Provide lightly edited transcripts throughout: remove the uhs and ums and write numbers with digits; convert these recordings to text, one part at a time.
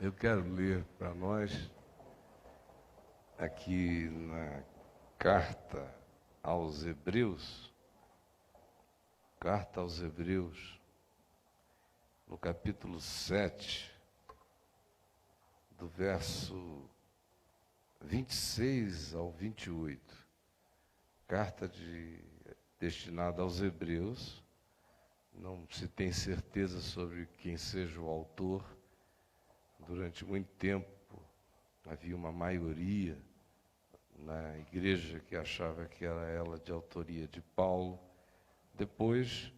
Eu quero ler para nós, aqui na carta aos Hebreus, no capítulo 7, do verso 26 ao 28, destinada aos Hebreus. Não se tem certeza sobre quem seja o autor. Durante muito tempo havia uma maioria na igreja que achava que era ela de autoria de Paulo. Depois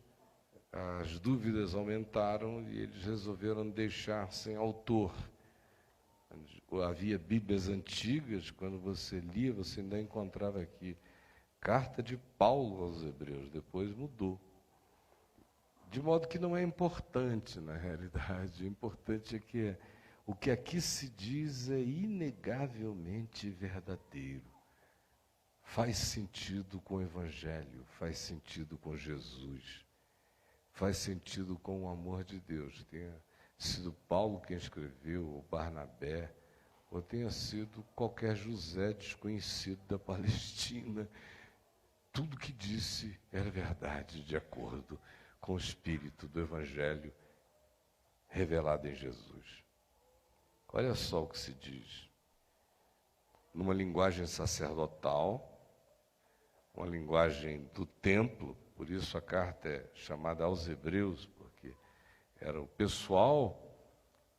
as dúvidas aumentaram e eles resolveram deixar sem autor. Havia Bíblias antigas, quando você lia, você ainda encontrava aqui carta de Paulo aos Hebreus, depois mudou. De modo que não é importante, na realidade. O importante é que o que aqui se diz é inegavelmente verdadeiro. Faz sentido com o Evangelho, faz sentido com Jesus, faz sentido com o amor de Deus. Tenha sido Paulo quem escreveu, ou Barnabé, ou tenha sido qualquer José desconhecido da Palestina, tudo que disse era verdade, de acordo com o Espírito do Evangelho revelado em Jesus. Olha só o que se diz, numa linguagem sacerdotal, uma linguagem do templo, por isso a carta é chamada aos Hebreus, porque era o pessoal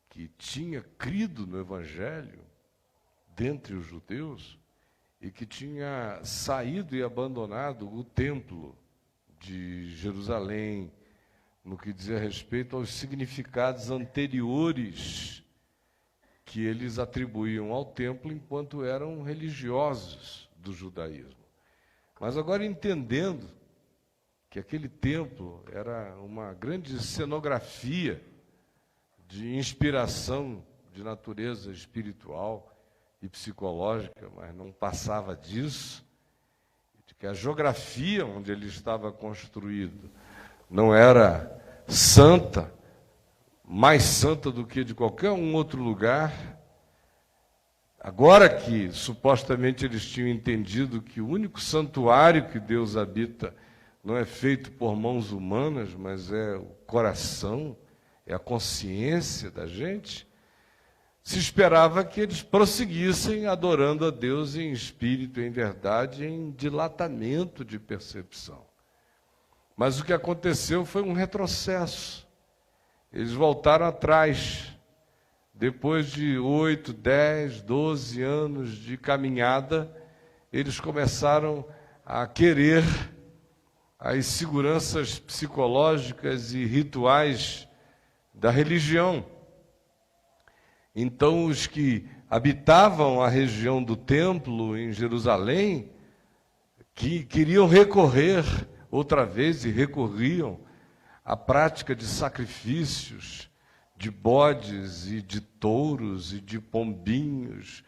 que tinha crido no Evangelho, dentre os judeus, e que tinha saído e abandonado o templo de Jerusalém, no que dizia respeito aos significados anteriores que eles atribuíam ao templo enquanto eram religiosos do judaísmo. Mas agora, entendendo que aquele templo era uma grande cenografia de inspiração de natureza espiritual e psicológica, mas não passava disso, de que a geografia onde ele estava construído não era santa, mais santa do que de qualquer outro lugar. Agora que supostamente eles tinham entendido que o único santuário que Deus habita não é feito por mãos humanas, mas é o coração, é a consciência da gente, se esperava que eles prosseguissem adorando a Deus em espírito, em verdade, em dilatamento de percepção. Mas o que aconteceu foi um retrocesso. Eles voltaram atrás. Depois de 8, 10, 12 anos de caminhada, eles começaram a querer as seguranças psicológicas e rituais da religião. Então, os que habitavam a região do templo em Jerusalém, que queriam recorrer outra vez e recorriam à prática de sacrifícios, de bodes e de touros e de pombinhos,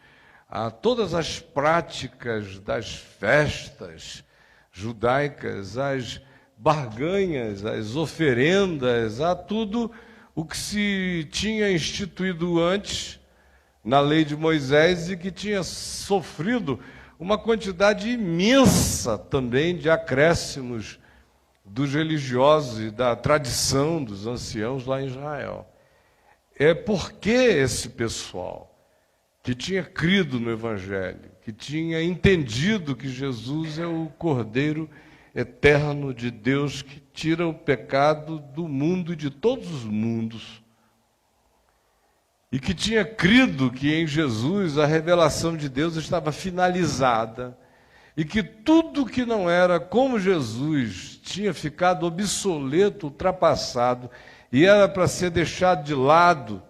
a todas as práticas das festas judaicas, as barganhas, as oferendas, a tudo o que se tinha instituído antes na lei de Moisés e que tinha sofrido uma quantidade imensa também de acréscimos dos religiosos e da tradição dos anciãos lá em Israel. É porque esse pessoal que tinha crido no Evangelho, que tinha entendido que Jesus é o Cordeiro eterno de Deus que tira o pecado do mundo e de todos os mundos, e que tinha crido que em Jesus a revelação de Deus estava finalizada, e que tudo que não era como Jesus tinha ficado obsoleto, ultrapassado, e era para ser deixado de lado,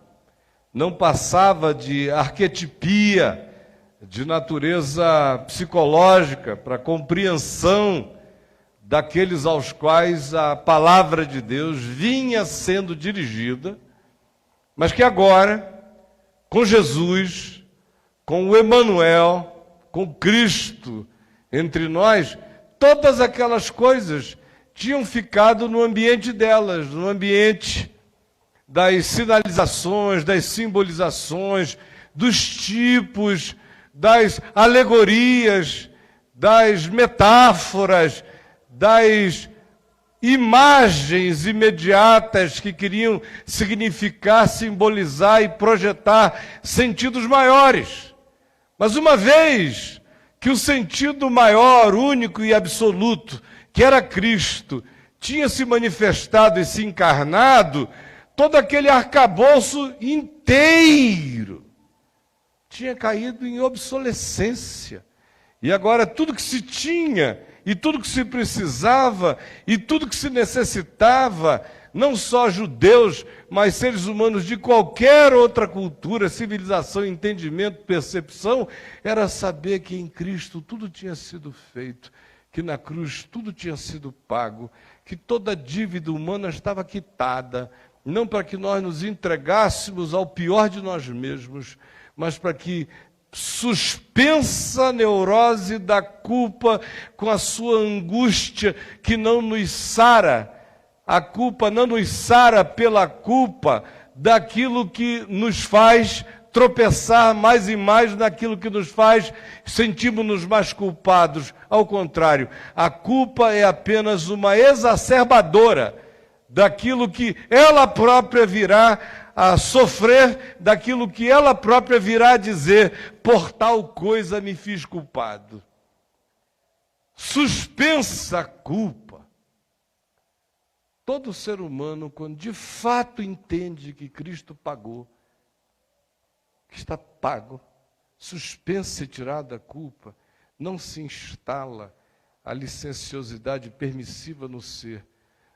não passava de arquetipia, de natureza psicológica, para compreensão daqueles aos quais a palavra de Deus vinha sendo dirigida, mas que agora, com Jesus, com o Emanuel, com Cristo entre nós, todas aquelas coisas tinham ficado no ambiente delas, no ambiente das sinalizações, das simbolizações, dos tipos, das alegorias, das metáforas, das imagens imediatas que queriam significar, simbolizar e projetar sentidos maiores. Mas uma vez que o sentido maior, único e absoluto, que era Cristo, tinha se manifestado e se encarnado, todo aquele arcabouço inteiro tinha caído em obsolescência. E agora tudo que se tinha, e tudo que se precisava, e tudo que se necessitava, não só judeus, mas seres humanos de qualquer outra cultura, civilização, entendimento, percepção, era saber que em Cristo tudo tinha sido feito, que na cruz tudo tinha sido pago, que toda dívida humana estava quitada, não para que nós nos entregássemos ao pior de nós mesmos, mas para que, suspensa a neurose da culpa com a sua angústia que não nos sara, a culpa não nos sara pela culpa daquilo que nos faz tropeçar mais e mais naquilo que nos faz sentirmos-nos mais culpados. Ao contrário, a culpa é apenas uma exacerbadora daquilo que ela própria virá a sofrer, daquilo que ela própria virá a dizer: por tal coisa me fiz culpado. Suspensa a culpa. Todo ser humano, quando de fato entende que Cristo pagou, que está pago, suspensa e tirada a culpa, não se instala a licenciosidade permissiva no ser,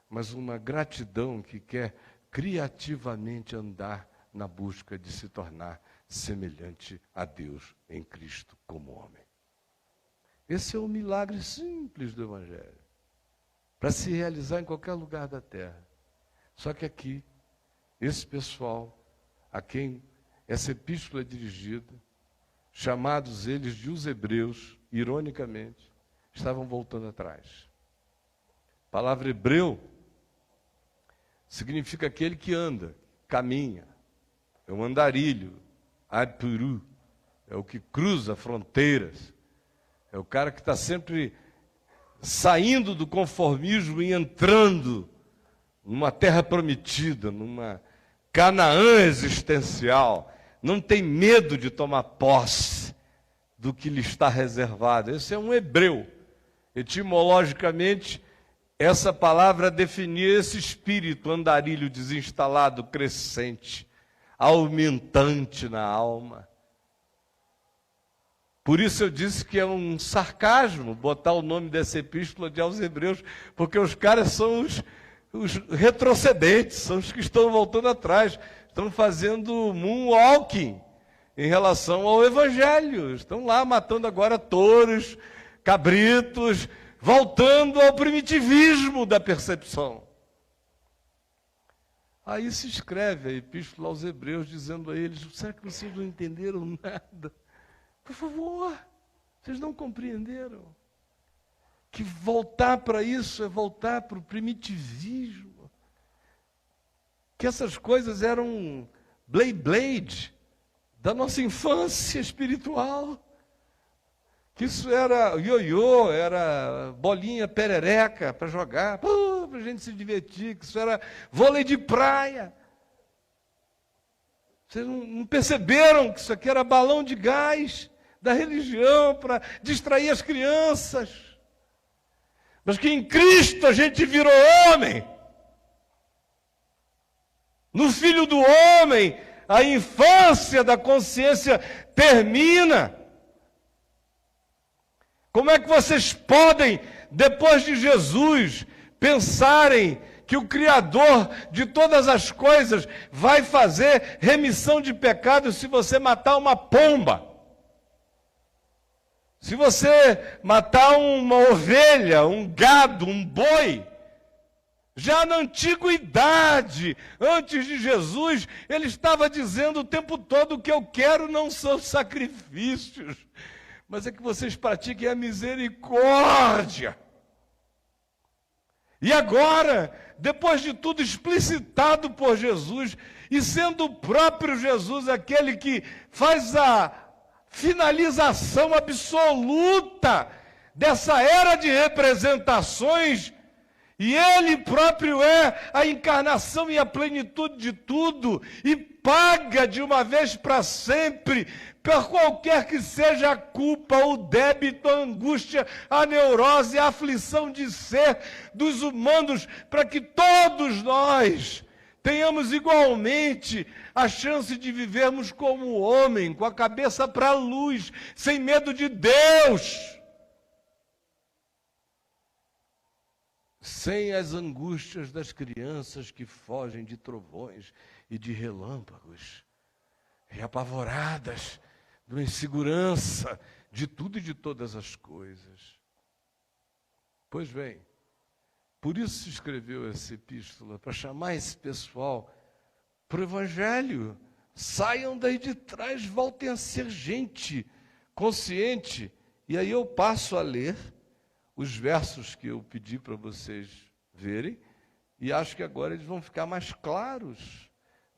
mas uma gratidão que quer criativamente andar na busca de se tornar semelhante a Deus em Cristo como homem. Esse é o milagre simples do Evangelho, para se realizar em qualquer lugar da terra. Só que aqui, esse pessoal, a quem essa epístola é dirigida, chamados eles de os hebreus, ironicamente, estavam voltando atrás. A palavra hebreu significa aquele que anda, caminha. É um andarilho, apuru, é o que cruza fronteiras. É o cara que está sempre saindo do conformismo e entrando numa terra prometida, numa Canaã existencial. Não tem medo de tomar posse do que lhe está reservado. Esse é um hebreu. Etimologicamente, essa palavra definia esse espírito andarilho desinstalado, crescente, aumentante na alma. Por isso eu disse que é um sarcasmo botar o nome dessa epístola de aos hebreus, porque os caras são os retrocedentes, são os que estão voltando atrás, estão fazendo moonwalking em relação ao Evangelho, estão lá matando agora touros, cabritos, voltando ao primitivismo da percepção. Aí se escreve a epístola aos hebreus dizendo a eles: será que vocês não entenderam nada? Por favor, vocês não compreenderam que voltar para isso é voltar para o primitivismo, que essas coisas eram blade da nossa infância espiritual, que isso era ioiô, era bolinha perereca para jogar, para a gente se divertir, que isso era vôlei de praia. Vocês não perceberam que isso aqui era balão de gás da religião para distrair as crianças? Mas que em Cristo a gente virou homem. No Filho do Homem, a infância da consciência termina. Como é que vocês podem, depois de Jesus, pensarem que o Criador de todas as coisas vai fazer remissão de pecados se você matar uma pomba? Se você matar uma ovelha, um gado, um boi? Já na antiguidade, antes de Jesus, ele estava dizendo o tempo todo: o que eu quero não são sacrifícios, mas é que vocês pratiquem a misericórdia. E agora, depois de tudo explicitado por Jesus, e sendo o próprio Jesus aquele que faz a finalização absoluta dessa era de representações, e Ele próprio é a encarnação e a plenitude de tudo, e paga de uma vez para sempre, por qualquer que seja a culpa, o débito, a angústia, a neurose, a aflição de ser dos humanos, para que todos nós tenhamos igualmente a chance de vivermos como homem, com a cabeça para a luz, sem medo de Deus, sem as angústias das crianças que fogem de trovões e de relâmpagos, e apavoradas de uma insegurança de tudo e de todas as coisas. Pois bem, por isso se escreveu essa epístola, para chamar esse pessoal para o Evangelho. Saiam daí de trás, voltem a ser gente consciente. E aí eu passo a ler os versos que eu pedi para vocês verem, e acho que agora eles vão ficar mais claros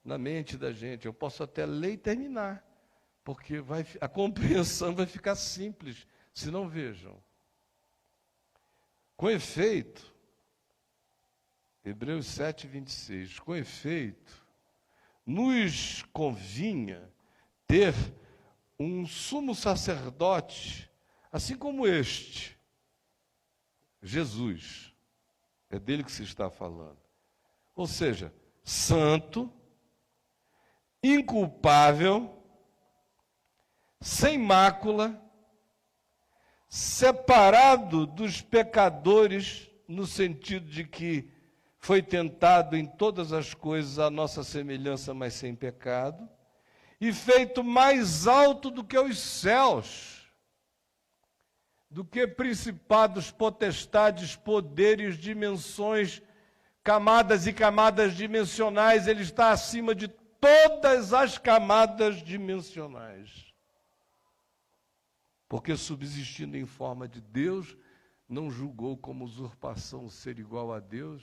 na mente da gente. Eu posso até ler e terminar, porque a compreensão vai ficar simples, se não vejam. Com efeito, Hebreus 7, 26, com efeito, nos convinha ter um sumo sacerdote, assim como este, Jesus, é dele que se está falando. Ou seja, santo, inculpável, sem mácula, separado dos pecadores, no sentido de que foi tentado em todas as coisas a nossa semelhança, mas sem pecado, e feito mais alto do que os céus, do que principados, potestades, poderes, dimensões, camadas e camadas dimensionais. Ele está acima de todas as camadas dimensionais. Porque, subsistindo em forma de Deus, não julgou como usurpação ser igual a Deus,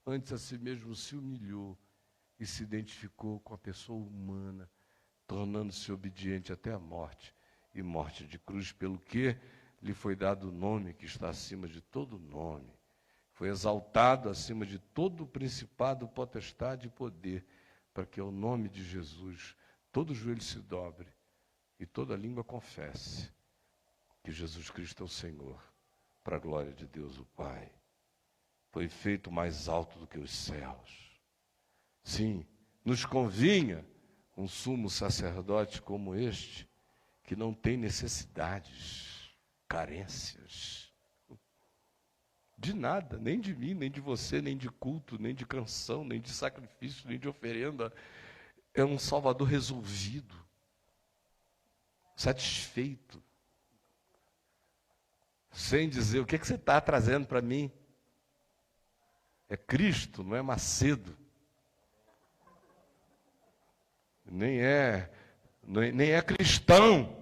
antes a si mesmo se humilhou e se identificou com a pessoa humana, tornando-se obediente até a morte, e morte de cruz, pelo que lhe foi dado o nome que está acima de todo nome. Foi exaltado acima de todo principado, potestade e poder, para que ao nome de Jesus todo joelho se dobre e toda língua confesse que Jesus Cristo é o Senhor, para a glória de Deus o Pai. Foi feito mais alto do que os céus. Sim, nos convinha um sumo sacerdote como este, que não tem necessidades, carências, de nada, nem de mim, nem de você, nem de culto, nem de canção, nem de sacrifício, nem de oferenda. É um Salvador resolvido, satisfeito, sem dizer, o que você está trazendo para mim? É Cristo, não é Macedo. Nem é cristão,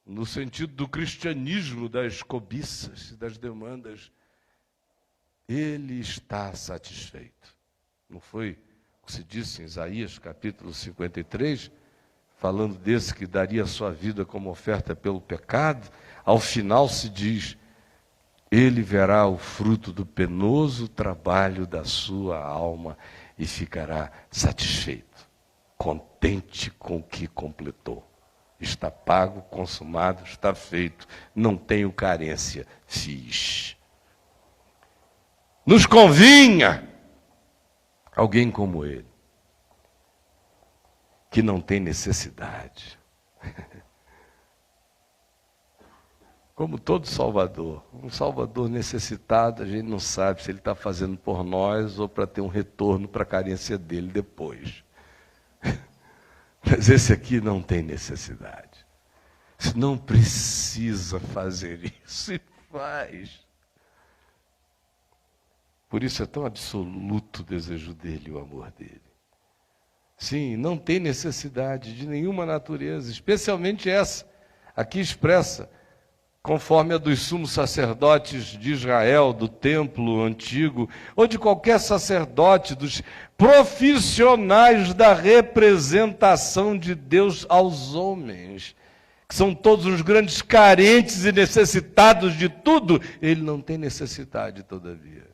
no sentido do cristianismo, das cobiças, das demandas. Ele está satisfeito. Não foi o que se disse em Isaías, capítulo 53, falando desse que daria a sua vida como oferta pelo pecado? Ao final se diz, ele verá o fruto do penoso trabalho da sua alma e ficará satisfeito, contente com o que completou. Está pago, consumado, está feito, não tenho carência, fiz. Nos convinha alguém como ele, que não tem necessidade. Como todo Salvador, um Salvador necessitado, a gente não sabe se ele está fazendo por nós ou para ter um retorno para a carência dele depois. Mas esse aqui não tem necessidade. Você não precisa fazer isso e faz. Por isso é tão absoluto o desejo dele, o amor dele. Sim, não tem necessidade de nenhuma natureza, especialmente essa, aqui expressa, conforme a dos sumos sacerdotes de Israel, do templo antigo, ou de qualquer sacerdote, dos profissionais da representação de Deus aos homens, que são todos os grandes carentes e necessitados de tudo. Ele não tem necessidade, todavia.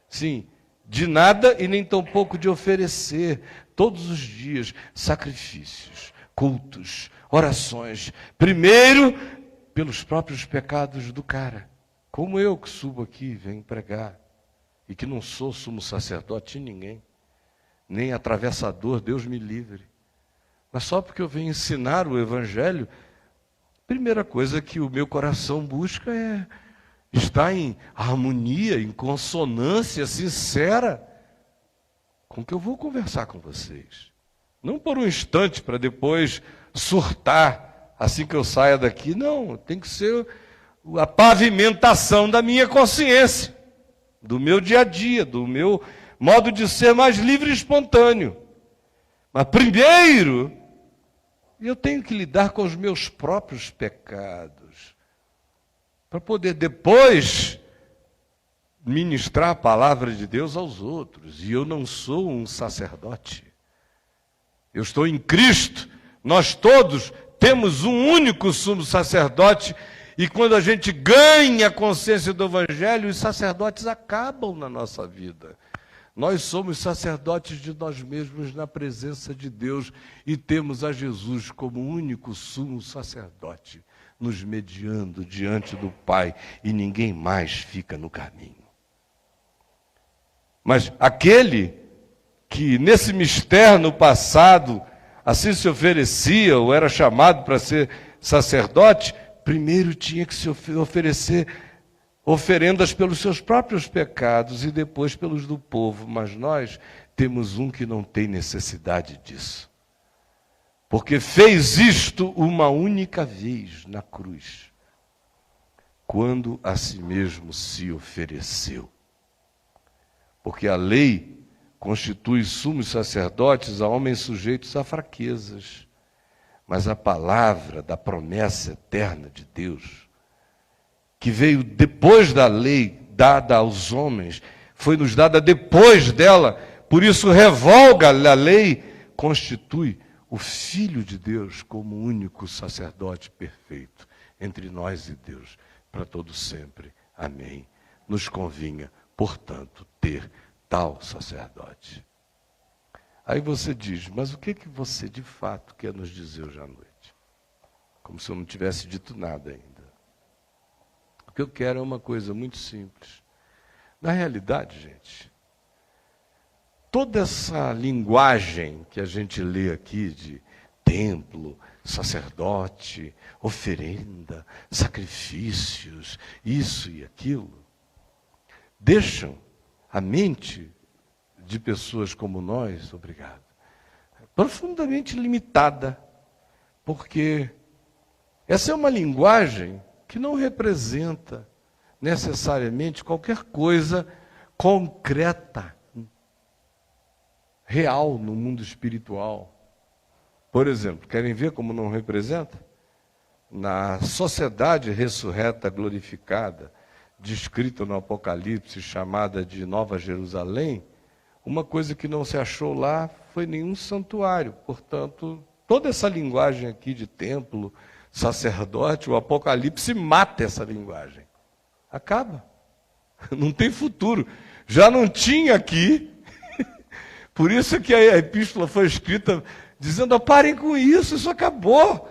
Sim, de nada e nem tampouco de oferecer, todos os dias, sacrifícios, cultos, orações. Primeiro, pelos próprios pecados do cara. Como eu que subo aqui e venho pregar, e que não sou sumo sacerdote de ninguém, nem atravessador, Deus me livre. Mas só porque eu venho ensinar o Evangelho, a primeira coisa que o meu coração busca é estar em harmonia, em consonância sincera com o que eu vou conversar com vocês. Não por um instante para depois surtar assim que eu saia daqui. Não, tem que ser a pavimentação da minha consciência, do meu dia a dia, do meu modo de ser mais livre e espontâneo. Mas primeiro, eu tenho que lidar com os meus próprios pecados, para poder depois ministrar a palavra de Deus aos outros. E eu não sou um sacerdote. Eu estou em Cristo. Nós todos temos um único sumo sacerdote. E quando a gente ganha a consciência do Evangelho, os sacerdotes acabam na nossa vida. Nós somos sacerdotes de nós mesmos na presença de Deus e temos a Jesus como único sumo sacerdote, nos mediando diante do Pai, e ninguém mais fica no caminho. Mas aquele que nesse mistério no passado assim se oferecia ou era chamado para ser sacerdote, primeiro tinha que se oferecer oferendas pelos seus próprios pecados e depois pelos do povo. Mas nós temos um que não tem necessidade disso, porque fez isto uma única vez na cruz, quando a si mesmo se ofereceu. Porque a lei constitui sumos sacerdotes a homens sujeitos a fraquezas, mas a palavra da promessa eterna de Deus, que veio depois da lei dada aos homens, foi nos dada depois dela, por isso revoga a lei, constitui o Filho de Deus como único sacerdote perfeito entre nós e Deus, para todo sempre. Amém. Nos convinha, portanto, ter tal sacerdote. Aí você diz, mas o que você de fato quer nos dizer hoje à noite? Como se eu não tivesse dito nada ainda. O que eu quero é uma coisa muito simples. Na realidade, gente, toda essa linguagem que a gente lê aqui de templo, sacerdote, oferenda, sacrifícios, isso e aquilo, deixam a mente de pessoas como nós, obrigado, profundamente limitada, porque essa é uma linguagem que não representa necessariamente qualquer coisa concreta, real no mundo espiritual. Por exemplo, querem ver como não representa? Na sociedade ressurreta glorificada, descrita no Apocalipse, chamada de Nova Jerusalém, uma coisa que não se achou lá foi nenhum santuário. Portanto, toda essa linguagem aqui de templo, sacerdote, o Apocalipse mata essa linguagem. Acaba. Não tem futuro. Já não tinha aqui. Por isso que a epístola foi escrita dizendo, parem com isso, isso acabou.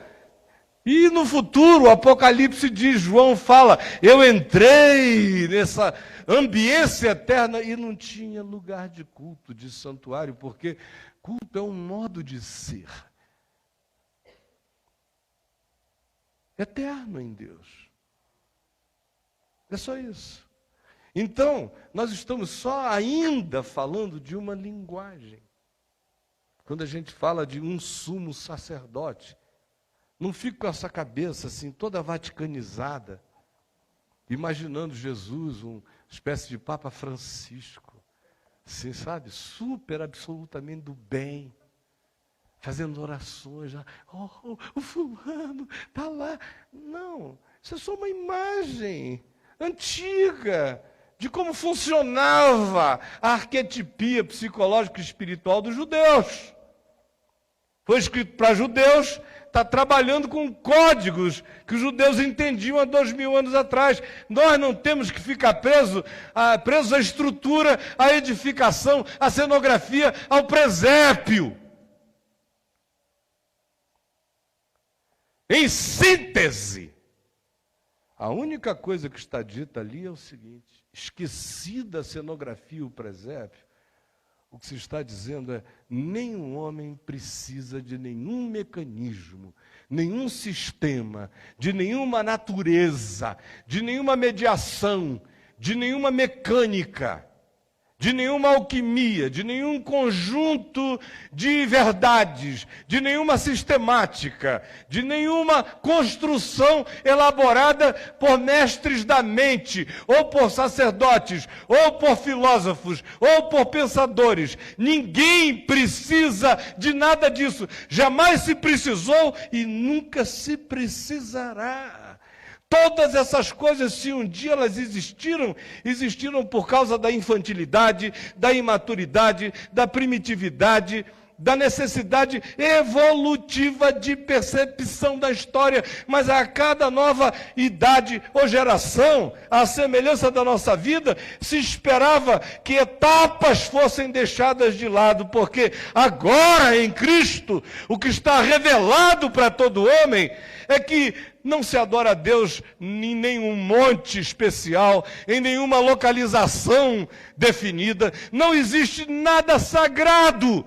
E no futuro, o Apocalipse diz, João fala, eu entrei nessa ambiência eterna e não tinha lugar de culto, de santuário, porque culto é um modo de ser eterno em Deus. É só isso. Então, nós estamos só ainda falando de uma linguagem. Quando a gente fala de um sumo sacerdote, não fica com essa cabeça assim, toda vaticanizada, imaginando Jesus, uma espécie de Papa Francisco, assim, sabe? Super, absolutamente do bem, fazendo orações, o fulano está lá. Não, Isso é só uma imagem antiga de como funcionava a arquetipia psicológica e espiritual dos judeus. Foi escrito para judeus, está trabalhando com códigos que os judeus entendiam há 2000 anos atrás. Nós não temos que ficar presos à estrutura, à edificação, à cenografia, ao presépio. Em síntese, a única coisa que está dita ali é o seguinte: esquecida a cenografia e o presépio, o que se está dizendo é: nenhum homem precisa de nenhum mecanismo, nenhum sistema, de nenhuma natureza, de nenhuma mediação, de nenhuma mecânica, de nenhuma alquimia, de nenhum conjunto de verdades, de nenhuma sistemática, de nenhuma construção elaborada por mestres da mente, ou por sacerdotes, ou por filósofos, ou por pensadores. Ninguém precisa de nada disso. Jamais se precisou e nunca se precisará. Todas essas coisas, se um dia elas existiram por causa da infantilidade, da imaturidade, da primitividade, da necessidade evolutiva de percepção da história. Mas a cada nova idade ou geração, à semelhança da nossa vida, se esperava que etapas fossem deixadas de lado, porque agora em Cristo, o que está revelado para todo homem é que não se adora a Deus em nenhum monte especial, em nenhuma localização definida. Não existe nada sagrado.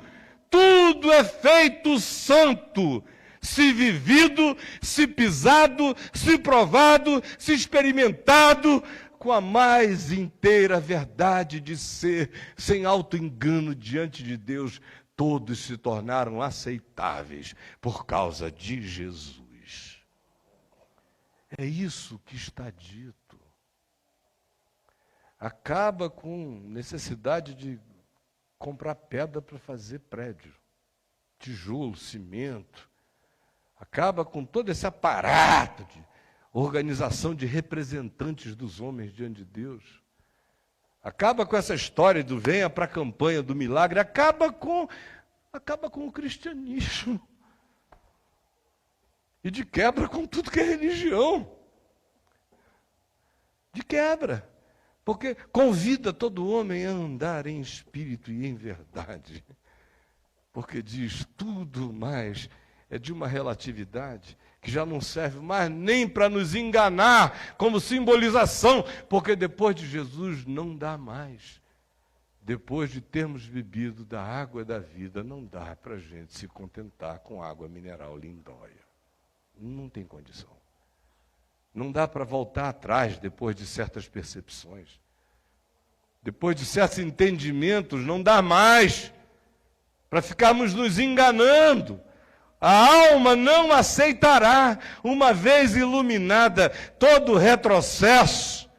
Tudo é feito santo, se vivido, se pisado, se provado, se experimentado, com a mais inteira verdade de ser, sem auto-engano diante de Deus. Todos se tornaram aceitáveis por causa de Jesus. É isso que está dito. Acaba com necessidade de comprar pedra para fazer prédio, tijolo, cimento. Acaba com todo esse aparato de organização de representantes dos homens diante de Deus. Acaba com essa história do venha para a campanha do milagre. Acaba com o cristianismo. E de quebra com tudo que é religião. De quebra. Porque convida todo homem a andar em espírito e em verdade. Porque diz, tudo mais é de uma relatividade que já não serve mais nem para nos enganar como simbolização, porque depois de Jesus não dá mais. Depois de termos bebido da água da vida, não dá para a gente se contentar com água mineral lindóia. Não tem condição. Não dá para voltar atrás depois de certas percepções. Depois de certos entendimentos, não dá mais para ficarmos nos enganando. A alma não aceitará, uma vez iluminada, todo o retrocesso.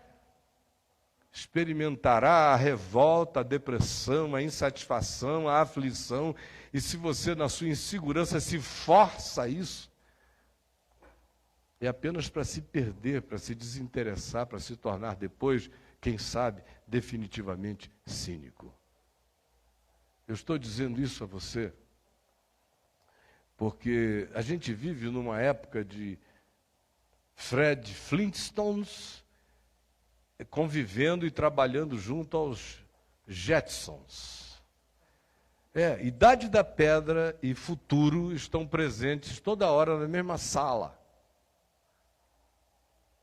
Experimentará a revolta, a depressão, a insatisfação, a aflição. E se você, na sua insegurança, se força a isso, é apenas para se perder, para se desinteressar, para se tornar depois, quem sabe, definitivamente cínico. Eu estou dizendo isso a você porque a gente vive numa época de Fred Flintstones convivendo e trabalhando junto aos Jetsons. Idade da Pedra e futuro estão presentes toda hora na mesma sala.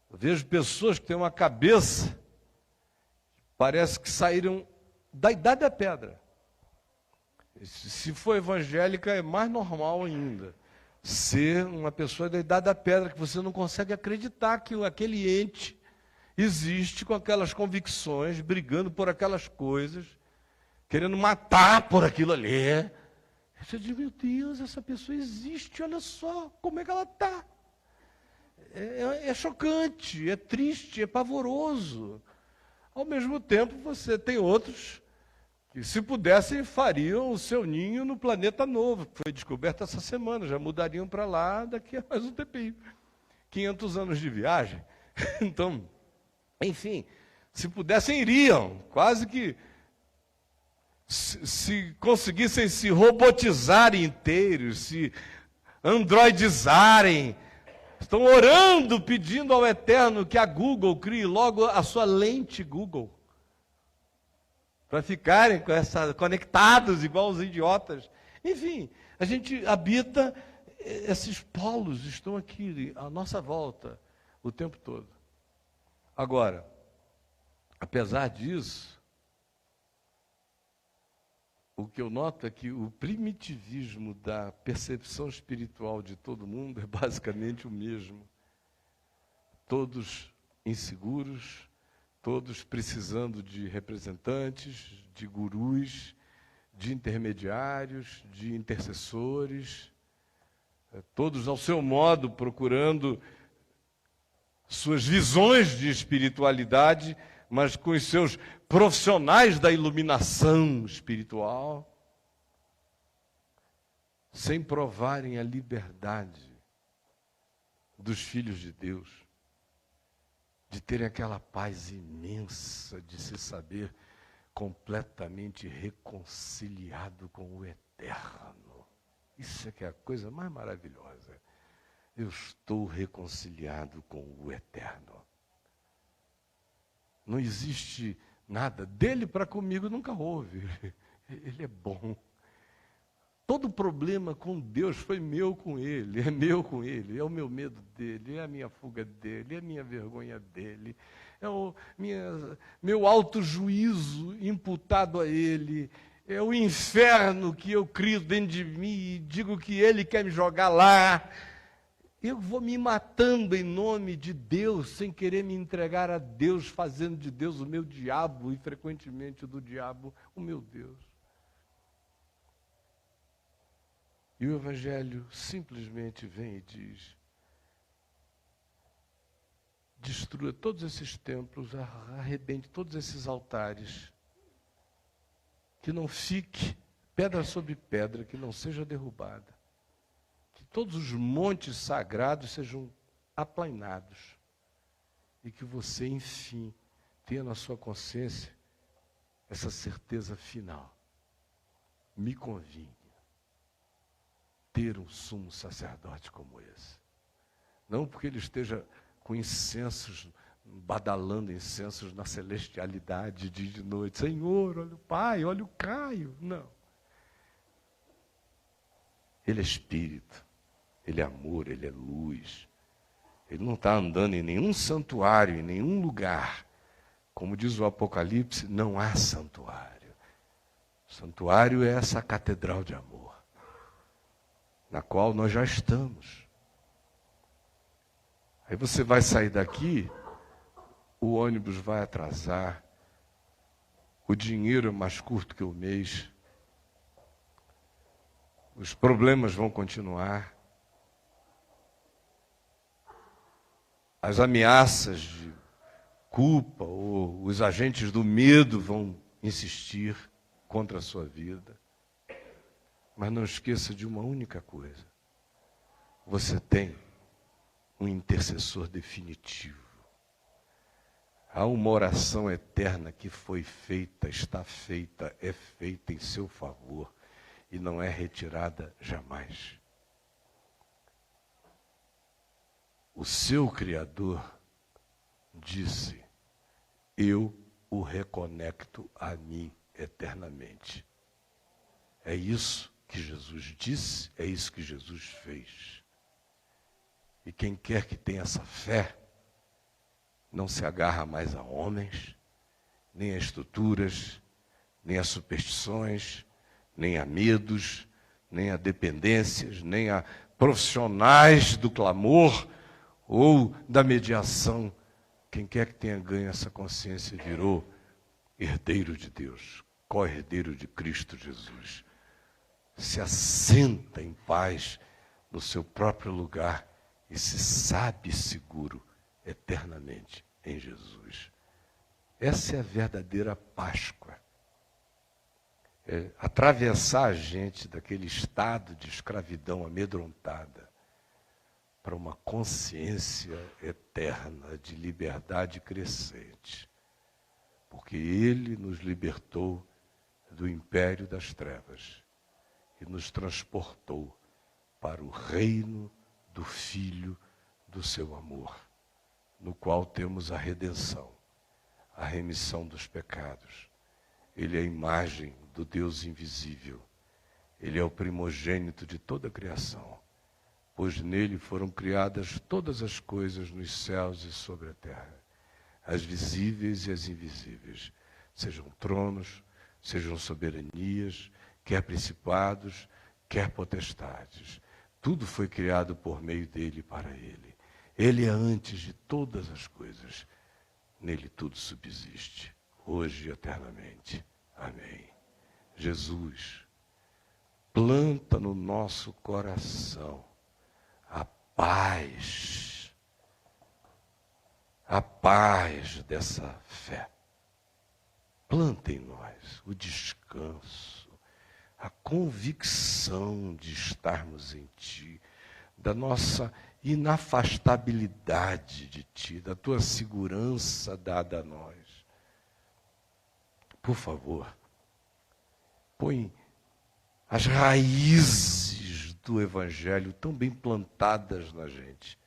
Eu vejo pessoas que têm uma cabeça, parece que saíram da Idade da Pedra. Se for evangélica, é mais normal ainda ser uma pessoa da Idade da Pedra, que você não consegue acreditar que aquele ente existe com aquelas convicções, brigando por aquelas coisas, querendo matar por aquilo ali. Você diz, meu Deus, essa pessoa existe, olha só como é que ela está. É chocante, é triste, é pavoroso. Ao mesmo tempo, você tem outros que, se pudessem, fariam o seu ninho no planeta novo, que foi descoberto essa semana, já mudariam para lá daqui a mais um tempinho. 500 anos de viagem. Então, enfim, se pudessem, iriam. Quase que, se conseguissem se robotizarem inteiros, se androidizarem, estão orando, pedindo ao Eterno que a Google crie logo a sua lente Google, para ficarem conectados igual os idiotas. Enfim, a gente habita, esses polos estão aqui à nossa volta o tempo todo. Agora, apesar disso, o que eu noto é que o primitivismo da percepção espiritual de todo mundo é basicamente o mesmo. Todos inseguros, todos precisando de representantes, de gurus, de intermediários, de intercessores, todos ao seu modo procurando suas visões de espiritualidade, mas com os seus profissionais da iluminação espiritual, sem provarem a liberdade dos filhos de Deus, de terem aquela paz imensa de se saber completamente reconciliado com o Eterno. Isso é que é a coisa mais maravilhosa. Eu estou reconciliado com o Eterno. Não existe nada. Dele para comigo nunca houve. Ele é bom. Todo problema com Deus foi meu com Ele, é meu com Ele, é o meu medo dele, é a minha fuga dele, é a minha vergonha dele, é o meu autojuízo imputado a Ele, é o inferno que eu crio dentro de mim e digo que Ele quer me jogar lá. Eu vou me matando em nome de Deus, sem querer me entregar a Deus, fazendo de Deus o meu diabo e frequentemente do diabo o meu Deus. E o Evangelho simplesmente vem e diz: destrua todos esses templos, arrebente todos esses altares, que não fique pedra sobre pedra, que não seja derrubada, que todos os montes sagrados sejam aplainados, e que você, enfim, tenha na sua consciência essa certeza final. Me convinha ter um sumo sacerdote como esse. Não porque ele esteja com incensos, badalando incensos na celestialidade dia e de noite. Senhor, olha o Pai, olha o Caio. Não. Ele é Espírito, Ele é amor, Ele é luz. Ele não está andando em nenhum santuário, em nenhum lugar. Como diz o Apocalipse, não há santuário. O santuário é essa catedral de amor, na qual nós já estamos. Aí você vai sair daqui, o ônibus vai atrasar, o dinheiro é mais curto que o mês, os problemas vão continuar, as ameaças de culpa ou os agentes do medo vão insistir contra a sua vida. Mas não esqueça de uma única coisa: você tem um intercessor definitivo. Há uma oração eterna que foi feita, está feita, é feita em seu favor e não é retirada jamais. O seu Criador disse: eu o reconecto a mim eternamente. É isso que Jesus disse, é isso que Jesus fez. E quem quer que tenha essa fé, não se agarra mais a homens, nem a estruturas, nem a superstições, nem a medos, nem a dependências, nem a profissionais do clamor ou da mediação. Quem quer que tenha ganho essa consciência virou herdeiro de Deus, co-herdeiro de Cristo Jesus. Se assenta em paz no seu próprio lugar e se sabe seguro eternamente em Jesus. Essa é a verdadeira Páscoa. É atravessar a gente daquele estado de escravidão amedrontada para uma consciência eterna de liberdade crescente, porque Ele nos libertou do império das trevas e nos transportou para o reino do Filho do seu amor, no qual temos a redenção, a remissão dos pecados. Ele é a imagem do Deus invisível. Ele é o primogênito de toda a criação, pois nele foram criadas todas as coisas nos céus e sobre a terra, as visíveis e as invisíveis, sejam tronos, sejam soberanias, quer principados, quer potestades. Tudo foi criado por meio dele e para ele. Ele é antes de todas as coisas. Nele tudo subsiste, hoje e eternamente. Amém. Jesus, planta no nosso coração a paz dessa fé. Planta em nós o descanso, a convicção de estarmos em Ti, da nossa inafastabilidade de Ti, da Tua segurança dada a nós. Por favor, põe as raízes do Evangelho tão bem plantadas na gente,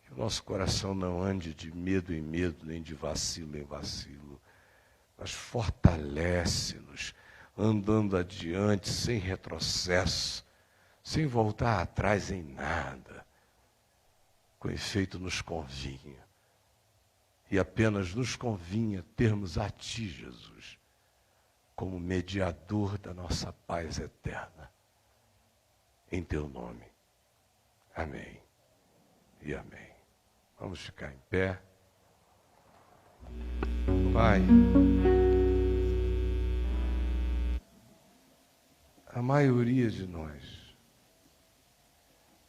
que o nosso coração não ande de medo em medo, nem de vacilo em vacilo, mas fortalece-nos, andando adiante, sem retrocesso, sem voltar atrás em nada. Com efeito, nos convinha, e apenas nos convinha termos a Ti, Jesus, como mediador da nossa paz eterna. Em Teu nome. Amém e amém. Vamos ficar em pé. Pai, a maioria de nós,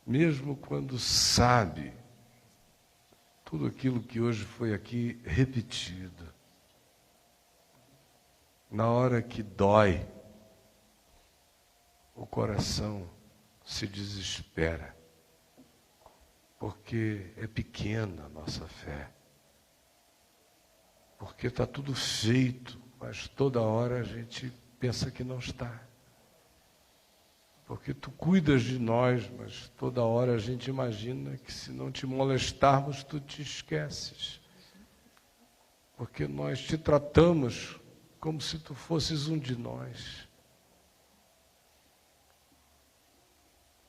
mesmo quando sabe tudo aquilo que hoje foi aqui repetido, na hora que dói, o coração se desespera, porque é pequena a nossa fé, porque está tudo feito, mas toda hora a gente pensa que não está. Porque Tu cuidas de nós, mas toda hora a gente imagina que se não Te molestarmos, Tu te esqueces. Porque nós Te tratamos como se Tu fosses um de nós.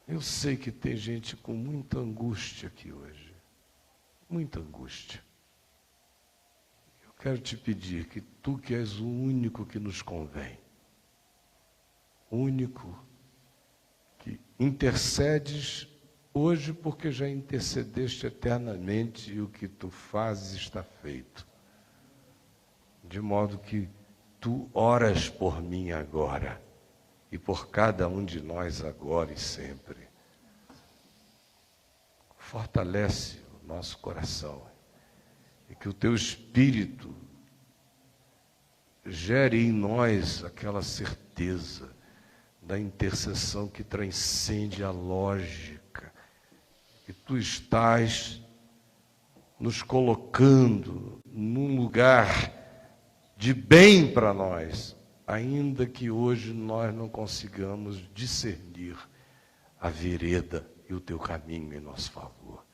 Eu sei que tem gente com muita angústia aqui hoje. Muita angústia. Eu quero Te pedir que Tu, que és o único que nos convém, o único que intercedes hoje porque já intercedeste eternamente e o que Tu fazes está feito. De modo que Tu oras por mim agora e por cada um de nós agora e sempre. Fortalece o nosso coração e que o Teu Espírito gere em nós aquela certeza da intercessão que transcende a lógica, que Tu estás nos colocando num lugar de bem para nós, ainda que hoje nós não consigamos discernir a vereda e o Teu caminho em nosso favor.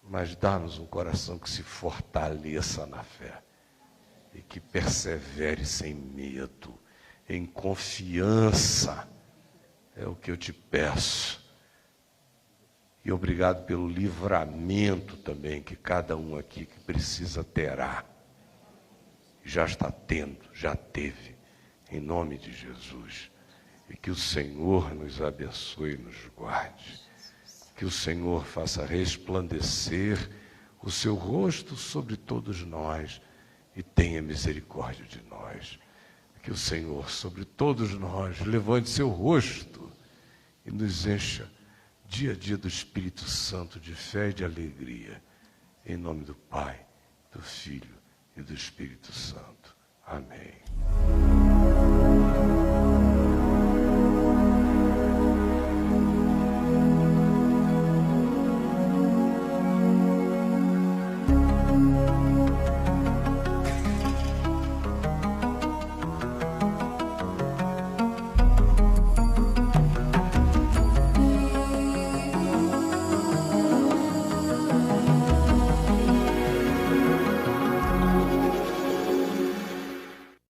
Mas dá-nos um coração que se fortaleça na fé e que persevere sem medo, em confiança, é o que eu Te peço. E obrigado pelo livramento também que cada um aqui que precisa terá. Já está tendo, já teve, em nome de Jesus. E que o Senhor nos abençoe e nos guarde. Que o Senhor faça resplandecer o Seu rosto sobre todos nós e tenha misericórdia de nós. Que o Senhor, sobre todos nós, levante Seu rosto e nos encha dia a dia do Espírito Santo, de fé e de alegria. Em nome do Pai, do Filho e do Espírito Santo. Amém.